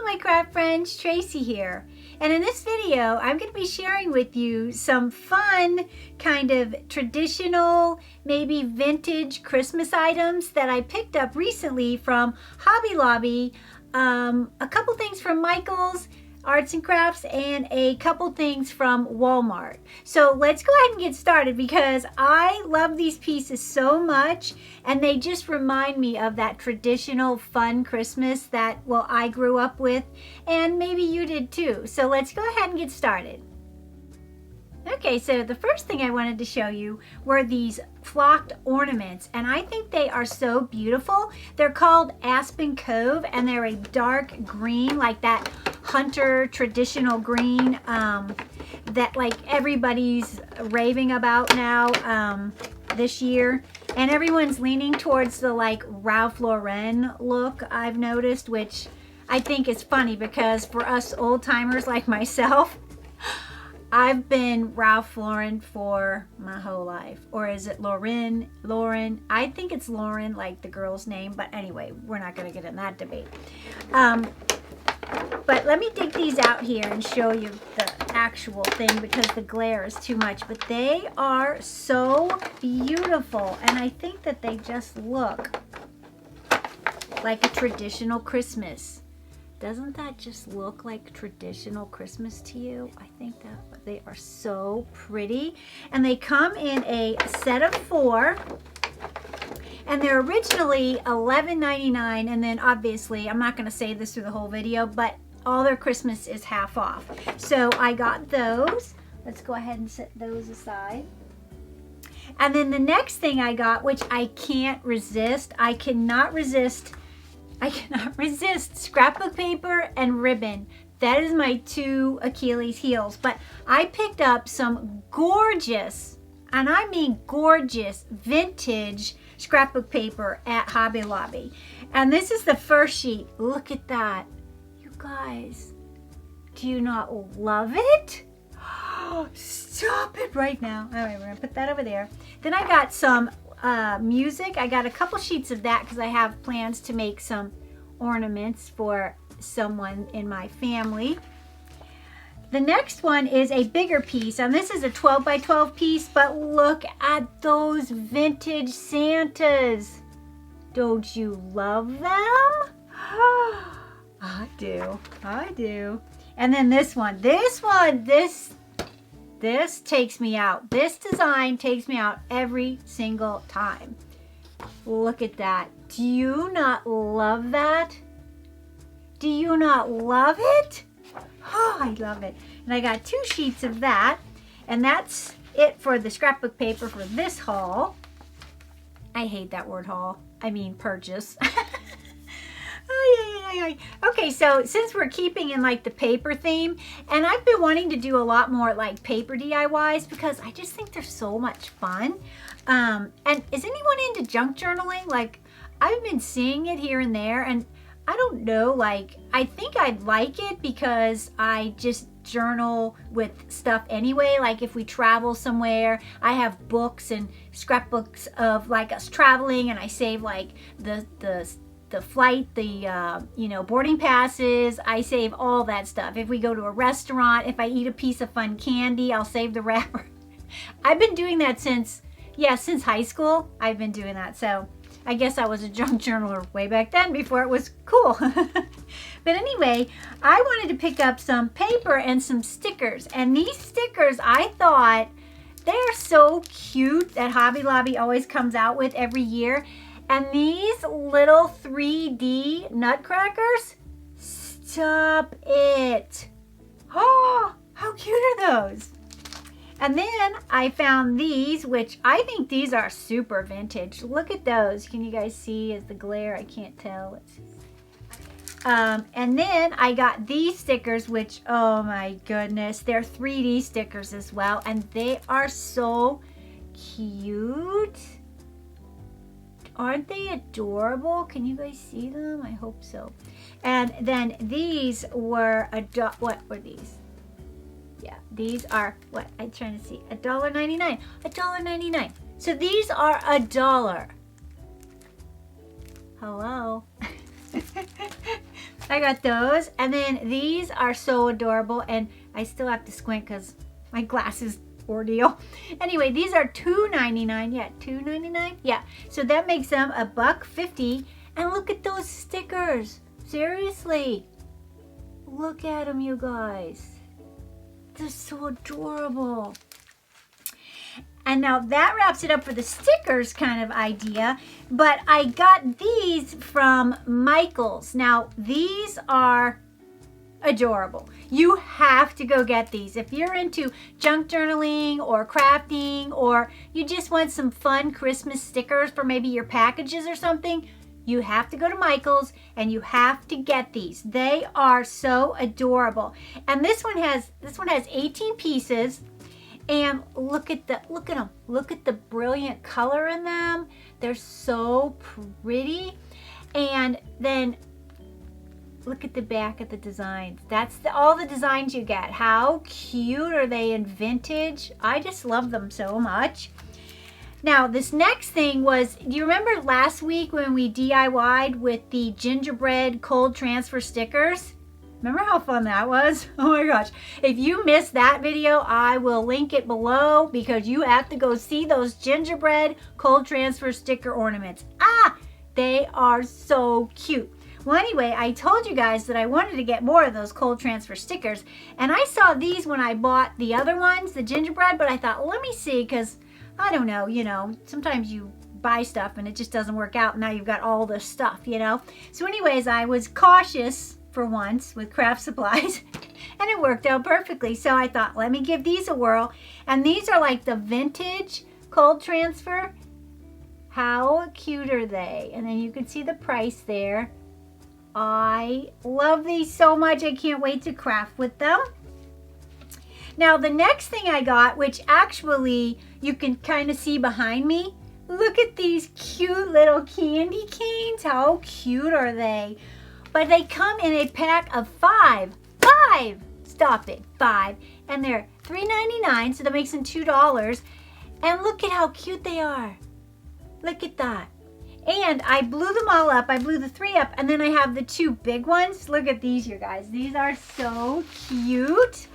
Hello my craft friends, Tracy here. And in this video, I'm going to be sharing with you some fun kind of traditional, maybe vintage Christmas items that I picked up recently from Hobby Lobby. A couple things from Michael's Arts and Crafts and a couple things from Walmart. So let's go ahead and get started because I love these pieces so much and they just remind me of that traditional fun Christmas that, well, I grew up with and maybe you did too. So let's go ahead and get started. Okay, so the first thing I wanted to show you were these flocked ornaments, and I think they are so beautiful. They're called Aspen Cove, and they're a dark green, like that hunter traditional green that like everybody's raving about now this year. And everyone's leaning towards the like Ralph Lauren look, I've noticed, which I think is funny because for us old timers like myself, I've been Ralph Lauren for my whole life. Or is it Lauren? I think it's Lauren, like the girl's name. But anyway, we're not going to get in that debate. But let me dig these out here and show you the actual thing because the glare is too much. But they are so beautiful. And I think that they just look like a traditional Christmas. Doesn't that just look like traditional Christmas to you? I think that they are so pretty. And they come in a set of 4. And they're originally $11.99. And then obviously, I'm not going to say this through the whole video, but all their Christmas is half off. So I got those. Let's go ahead and set those aside. And then the next thing I got, which I can't resist, I cannot resist scrapbook paper and ribbon. That is my 2 Achilles heels. But I picked up some gorgeous, and I mean gorgeous, vintage scrapbook paper at Hobby Lobby. And this is the first sheet. Look at that. You guys, do you not love it? Stop it right now. All right, we're going to put that over there. Then I got some music. I got a couple sheets of that because I have plans to make some ornaments for someone in my family. The next one is a bigger piece, and this is a 12 by 12 piece, but look at those vintage Santas. Don't you love them? I do. And then this takes me out. This design takes me out every single time. Look at that. Do you not love that? Do you not love it? Oh, I love it. And I got 2 sheets of that. And that's it for the scrapbook paper for this haul. I hate that word haul. I mean purchase. Okay, so since we're keeping in like the paper theme, and I've been wanting to do a lot more like paper DIYs because I just think they're so much fun. And is anyone into junk journaling? Like, I've been seeing it here and there, and I don't know, like, I think I'd like it because I just journal with stuff anyway. Like if we travel somewhere, I have books and scrapbooks of like us traveling, and I save like the flight, the boarding passes. I save all that stuff. If we go to a restaurant, if I eat a piece of fun candy, I'll save the wrapper. I've been doing that since high school. I've been doing that. So I guess I was a junk journaler way back then before it was cool. But anyway, I wanted to pick up some paper and some stickers. And these stickers, I thought, they're so cute that Hobby Lobby always comes out with every year. And these little 3D nutcrackers, stop it. Oh, how cute are those? And then I found these, which I think these are super vintage. Look at those. Can you guys see? Is the glare? I can't tell. And then I got these stickers, which, oh my goodness, they're 3D stickers as well. And they are so cute. Aren't they adorable? Can you guys see them? I hope so. And then these were, what were these? Yeah, these are, what, I'm trying to see, $1.99. $1.99. So these are $1. Hello. I got those. And then these are so adorable. And I still have to squint because my glasses ordeal. Anyway, these are $2.99. Yeah, $2.99. Yeah, so that makes them $1.50. And look at those stickers. Seriously, look at them, you guys. They're so adorable. And now that wraps it up for the stickers kind of idea. But I got these from Michael's. Now these are adorable. You have to go get these. If you're into junk journaling or crafting, or you just want some fun Christmas stickers for maybe your packages or something, you have to go to Michael's and you have to get these. They are so adorable. And this one has 18 pieces. And look at them. Look at the brilliant color in them. They're so pretty. And then look at the back of the designs. That's all the designs you get. How cute are they in vintage? I just love them so much. Now, this next thing was, do you remember last week when we DIY'd with the gingerbread cold transfer stickers? Remember how fun that was? Oh my gosh. If you missed that video, I will link it below because you have to go see those gingerbread cold transfer sticker ornaments. They are so cute. Well, anyway, I told you guys that I wanted to get more of those cold transfer stickers. And I saw these when I bought the other ones, the gingerbread, but I thought, let me see, because I don't know, sometimes you buy stuff and it just doesn't work out. And now you've got all this stuff, So anyways, I was cautious for once with craft supplies and it worked out perfectly. So I thought, let me give these a whirl. And these are like the vintage cold transfer. How cute are they? And then you can see the price there. I love these so much. I can't wait to craft with them. Now the next thing I got, which actually you can kind of see behind me, look at these cute little candy canes. How cute are they? But they come in a pack of 5. Stop it. 5. And they're $3.99, so that makes them $2. And look at how cute they are. Look at that. And I blew them all up. I blew the 3 up, and then I have the 2 big ones. Look at these, you guys. These are so cute.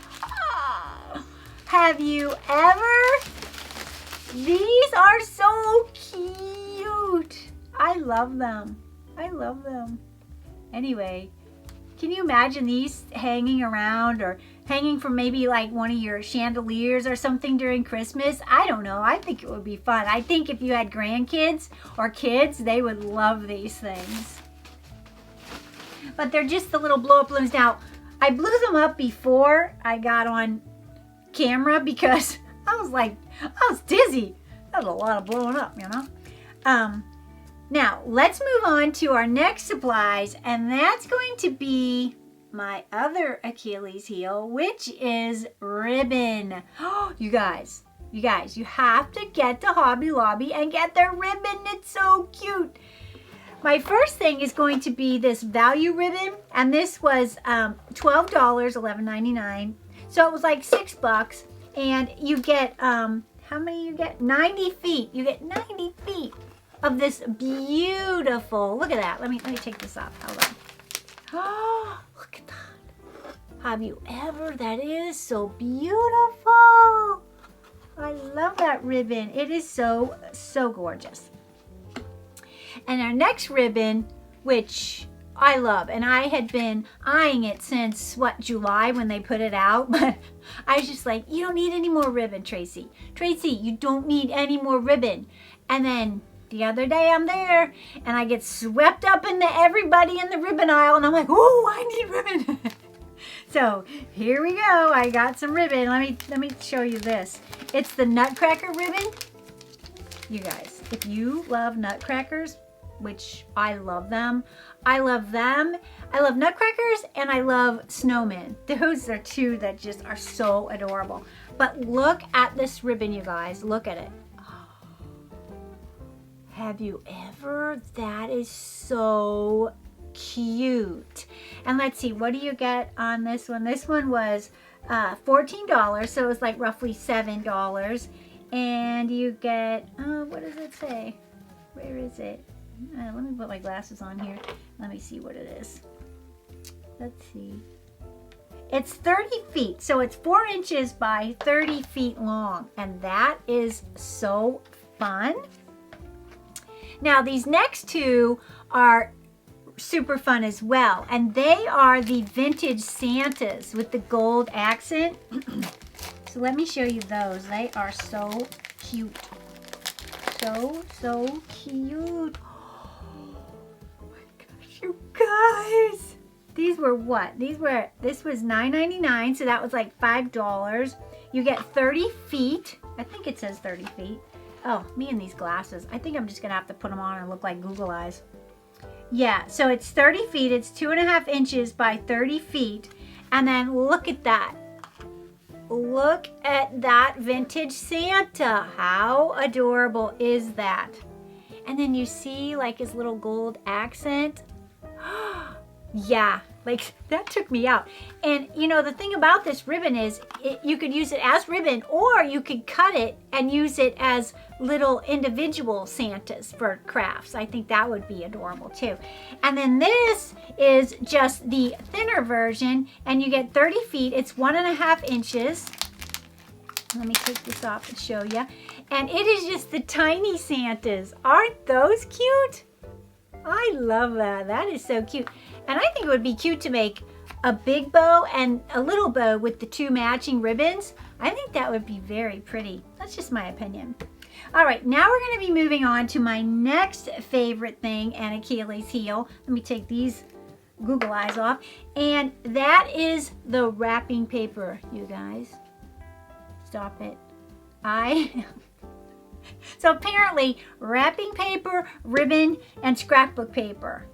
Have you ever? These are so cute. I love them. I love them. Anyway, can you imagine these hanging around or hanging from maybe like one of your chandeliers or something during Christmas? I don't know. I think it would be fun. I think if you had grandkids or kids, they would love these things. But they're just the little blow-up balloons. Now, I blew them up before I got on camera because I was dizzy. That was a lot of blowing up, Now, let's move on to our next supplies, and that's going to be my other Achilles heel, which is ribbon. Oh, you guys, you have to get to Hobby Lobby and get their ribbon. It's so cute. My first thing is going to be this value ribbon, and this was $12, $11.99. So it was like $6, and you get, how many you get? 90 feet. You get 90 feet of this beautiful, look at that. Let me take this off. Hold on. Oh, look at that. Have you ever? That is so beautiful. I love that ribbon. It is so, so gorgeous. And our next ribbon, which I love, and I had been eyeing it since, July when they put it out, but I was just like, you don't need any more ribbon, Tracy. Tracy, you don't need any more ribbon. And then the other day I'm there and I get swept up into everybody in the ribbon aisle and I'm like, oh, I need ribbon. So here we go. I got some ribbon. Let me show you this. It's the Nutcracker ribbon. You guys, if you love nutcrackers, which I love them. I love nutcrackers and I love snowmen. Those are 2 that just are so adorable. But look at this ribbon, you guys. Look at it. Have you ever? That is so cute. And let's see, what do you get on this one? This one was $14, so it was like roughly $7. And you get, what does it say? Where is it? Let me put my glasses on here. Let me see what it is. let's see. It's 30 feet, so it's 4 inches by 30 feet long, and that is so fun. Now, these next two are super fun as well, and they are the vintage Santas with the gold accent. So let me show you those. They are so cute. So cute. Oh my gosh, you guys. These were what? This was $9.99, so that was like $5. You get 30 feet. I think it says 30 feet. Oh, me and these glasses. I think I'm just gonna have to put them on and look like Google eyes. Yeah, so it's 30 feet. It's 2.5 inches by 30 feet. And then look at that. Look at that vintage Santa. How adorable is that? And then you see like his little gold accent. Yeah, like that took me out. And you know, the thing about this ribbon is you could use it as ribbon, or you could cut it and use it as little individual Santas for crafts. I think that would be adorable too. And then this is just the thinner version, and you get 30 feet. It's 1.5 inches. Let me take this off and show you. And it is just the tiny Santas. Aren't those cute? I love that. That is so cute. And I think it would be cute to make a big bow and a little bow with the 2 matching ribbons. I think that would be very pretty. That's just my opinion. All right, now we're going to be moving on to my next favorite thing and Achilles heel. Let me take these Google eyes off. And that is the wrapping paper, you guys. Stop it. So apparently, wrapping paper, ribbon, and scrapbook paper.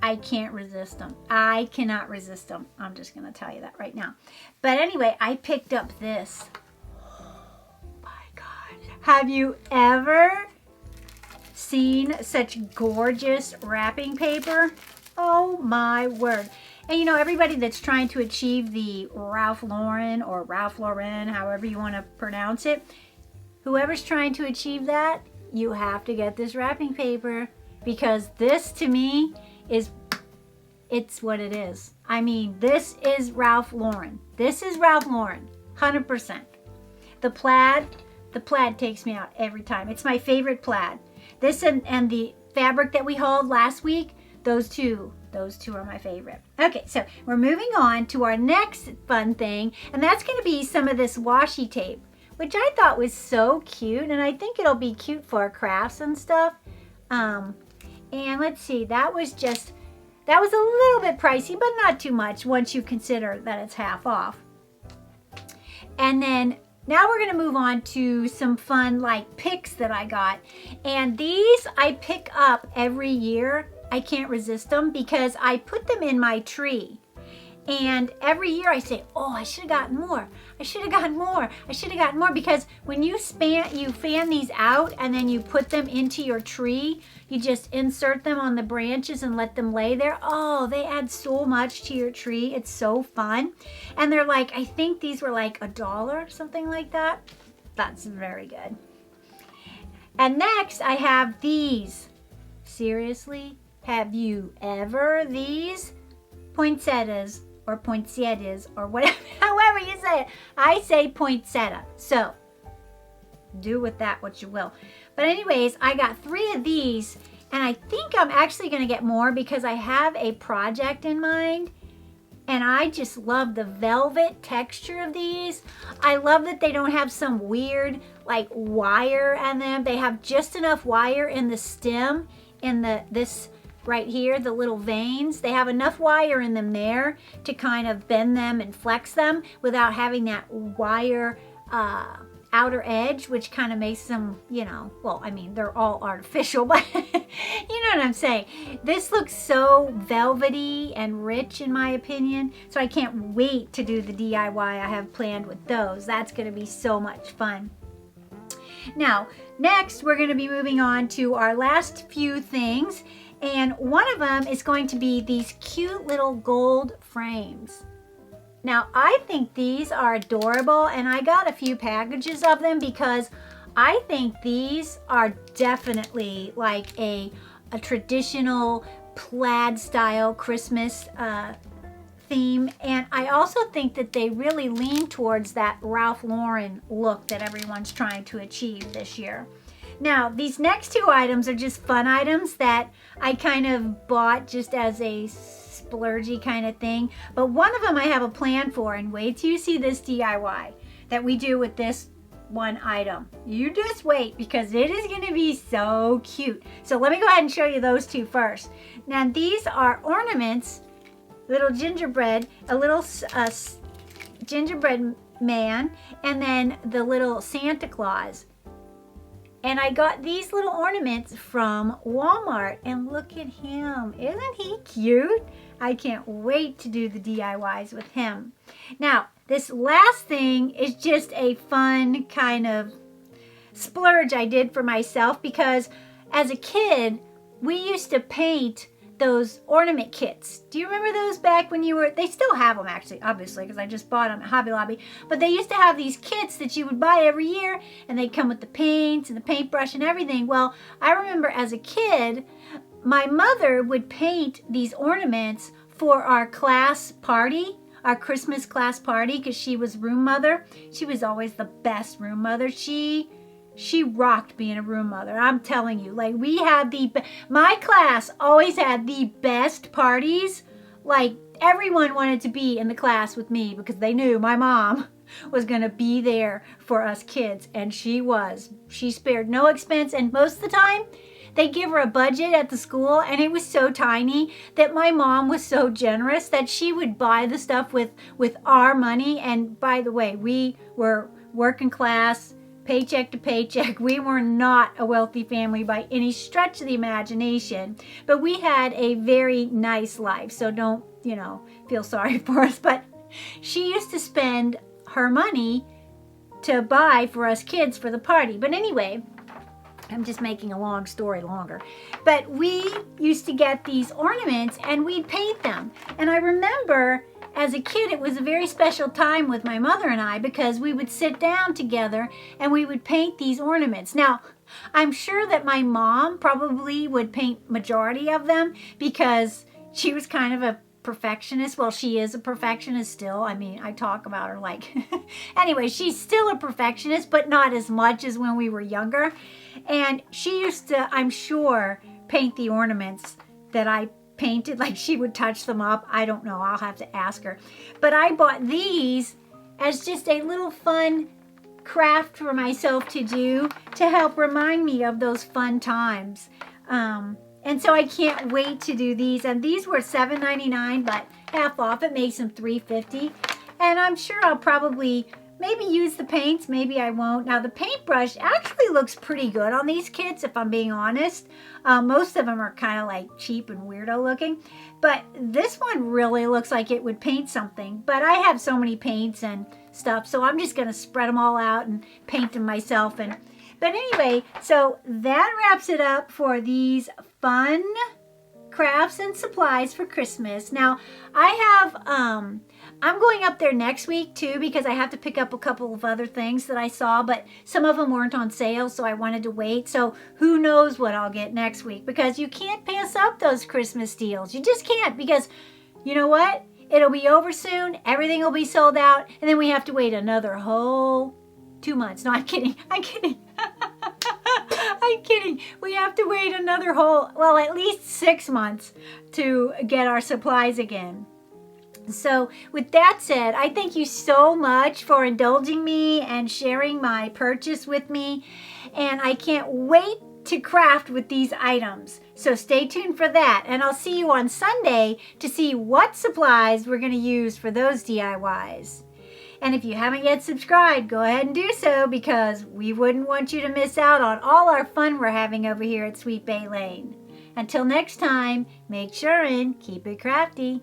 I can't resist them. I cannot resist them. I'm just going to tell you that right now. But anyway, I picked up this. Oh my God. Have you ever seen such gorgeous wrapping paper? Oh my word. And you know, everybody that's trying to achieve the Ralph Lauren or Ralph Lauren, however you want to pronounce it, whoever's trying to achieve that, you have to get this wrapping paper, because this to me is, it's what it is. I mean, this is Ralph Lauren. This is Ralph Lauren, 100%. The plaid takes me out every time. It's my favorite plaid. This and the fabric that we hauled last week, those two are my favorite. Okay, so we're moving on to our next fun thing, and that's going to be some of this washi tape, which I thought was so cute, and I think it'll be cute for crafts and stuff. And let's see, that was a little bit pricey, but not too much once you consider that it's half off. And then now we're going to move on to some fun like picks that I got. And these I pick up every year. I can't resist them because I put them in my tree. And every year I say, oh, I should have gotten more. I should have gotten more. I should have gotten more. Because when you fan these out and then you put them into your tree, you just insert them on the branches and let them lay there. Oh, they add so much to your tree. It's so fun. And they're like, I think these were like $1, something like that. That's very good. And next I have these. Seriously, have you ever these poinsettias? Or poinsettias, or whatever, however you say it. I say poinsettia. So, do with that what you will. But anyways, I got 3 of these, and I think I'm actually going to get more because I have a project in mind. And I just love the velvet texture of these. I love that they don't have some weird, like, wire on them. They have just enough wire in the stem, in this right here, the little veins. They have enough wire in them there to kind of bend them and flex them without having that wire outer edge, which kind of makes them, you know, well, I mean, they're all artificial, but you know what I'm saying. This looks so velvety and rich in my opinion, so I can't wait to do the DIY I have planned with those. That's going to be so much fun. Now, next we're going to be moving on to our last few things. And one of them is going to be these cute little gold frames. Now, I think these are adorable, and I got a few packages of them because I think these are definitely like a traditional plaid style Christmas theme, and I also think that they really lean towards that Ralph Lauren look that everyone's trying to achieve this year. Now, these next two items are just fun items that I kind of bought just as a splurgy kind of thing, but one of them I have a plan for, and wait till you see this DIY that we do with this one item. You just wait, because it is going to be so cute. So let me go ahead and show you those two first. Now, these are ornaments, little gingerbread, a little gingerbread man, and then the little Santa Claus. And I got these little ornaments from Walmart, and look at him. Isn't he cute? I can't wait to do the DIYs with him. Now, this last thing is just a fun kind of splurge I did for myself, because as a kid, we used to paint those ornament kits. Do you remember those back when you were, they still have them actually, obviously, because I just bought them at Hobby Lobby, but they used to have these kits that you would buy every year, and they'd come with the paints and the paintbrush and everything. Well, I remember as a kid, my mother would paint these ornaments for our class party, our Christmas class party, because she was room mother. She was always the best room mother. She rocked being a room mother. I'm telling you, like, we had my class always had the best parties. Like, everyone wanted to be in the class with me because they knew my mom was going to be there for us kids, and she was. She spared no expense, and most of the time, they give her a budget at the school, and it was so tiny that my mom was so generous that she would buy the stuff with our money. And by the way, we were working class, paycheck to paycheck. We were not a wealthy family by any stretch of the imagination, but we had a very nice life. So don't, feel sorry for us. But she used to spend her money to buy for us kids for the party. But anyway, I'm just making a long story longer. But we used to get these ornaments and we'd paint them. And I remember as a kid, it was a very special time with my mother and I, because we would sit down together and we would paint these ornaments. Now, I'm sure that my mom probably would paint majority of them because she was kind of a perfectionist. Well, she is a perfectionist still. I mean, I talk about her like... Anyway, she's still a perfectionist, but not as much as when we were younger. And she used to, I'm sure, paint the ornaments that I painted. Like, she would touch them up. I don't know. I'll have to ask her. But I bought these as just a little fun craft for myself to do to help remind me of those fun times. And so I can't wait to do these. And these were $7.99, but half off. It makes them $3.50. And I'm sure I'll probably maybe use the paints. Maybe I won't. Now, the paintbrush actually looks pretty good on these kits, if I'm being honest. Most of them are kind of like cheap and weirdo looking. But this one really looks like it would paint something. But I have so many paints and stuff, so I'm just going to spread them all out and paint them myself. But anyway, so that wraps it up for these fun crafts and supplies for Christmas. Now, I'm going up there next week too, because I have to pick up a couple of other things that I saw, but some of them weren't on sale, so I wanted to wait. So who knows what I'll get next week, because you can't pass up those Christmas deals. You just can't, because you know what? It'll be over soon. Everything will be sold out, and then we have to wait another whole 2 months. No, I'm kidding. I'm kidding. I'm kidding. We have to wait another well, at least 6 months to get our supplies again. So with that said, I thank you so much for indulging me and sharing my purchase with me. And I can't wait to craft with these items. So stay tuned for that. And I'll see you on Sunday to see what supplies we're going to use for those DIYs. And if you haven't yet subscribed, go ahead and do so, because we wouldn't want you to miss out on all our fun we're having over here at Sweet Bay Lane. Until next time, make sure and keep it crafty.